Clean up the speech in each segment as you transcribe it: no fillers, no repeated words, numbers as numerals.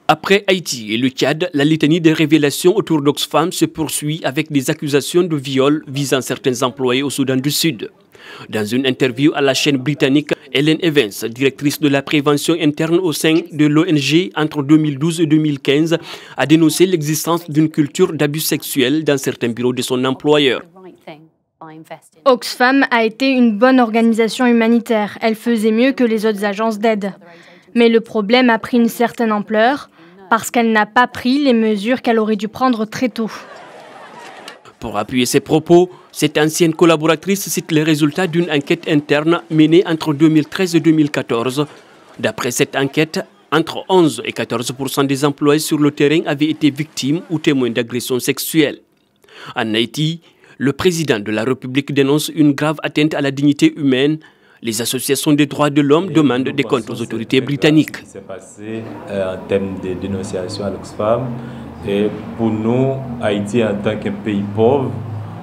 Après Haïti et le Tchad, la litanie des révélations autour d'Oxfam se poursuit avec des accusations de viol visant certains employés au Soudan du Sud. Dans une interview à la chaîne britannique, Helen Evans, directrice de la prévention interne au sein de l'ONG entre 2012 et 2015, a dénoncé l'existence d'une culture d'abus sexuels dans certains bureaux de son employeur. Oxfam a été une bonne organisation humanitaire. Elle faisait mieux que les autres agences d'aide. Mais le problème a pris une certaine ampleur parce qu'elle n'a pas pris les mesures qu'elle aurait dû prendre très tôt. Pour appuyer ses propos, cette ancienne collaboratrice cite les résultats d'une enquête interne menée entre 2013 et 2014. D'après cette enquête, entre 11 et 14% des employés sur le terrain avaient été victimes ou témoins d'agressions sexuelles. En Haïti, le président de la République dénonce une grave atteinte à la dignité humaine. Les associations des droits de l'homme demandent des comptes aux autorités britanniques. Ce qui s'est passé en termes de dénonciation à l'Oxfam. Et pour nous, Haïti en tant qu'un pays pauvre,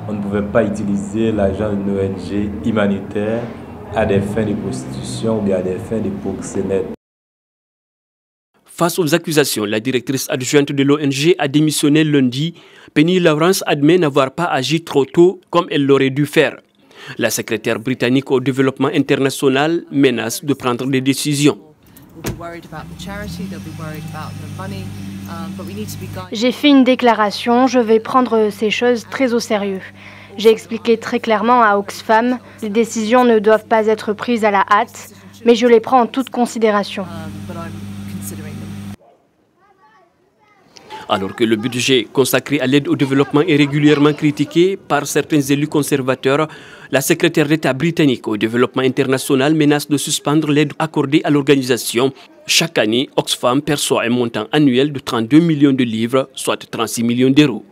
on ne pouvait pas utiliser l'argent d'une ONG humanitaire à des fins de prostitution ou bien à des fins de proxénètes. Face aux accusations, la directrice adjointe de l'ONG a démissionné lundi. Penny Lawrence admet n'avoir pas agi trop tôt comme elle l'aurait dû faire. La secrétaire britannique au développement international menace de prendre des décisions. J'ai fait une déclaration, je vais prendre ces choses très au sérieux. J'ai expliqué très clairement à Oxfam, les décisions ne doivent pas être prises à la hâte, mais je les prends en toute considération. Alors que le budget consacré à l'aide au développement est régulièrement critiqué par certains élus conservateurs, la secrétaire d'État britannique au développement international menace de suspendre l'aide accordée à l'organisation. Chaque année, Oxfam perçoit un montant annuel de 32 millions de livres, soit 36 millions d'euros.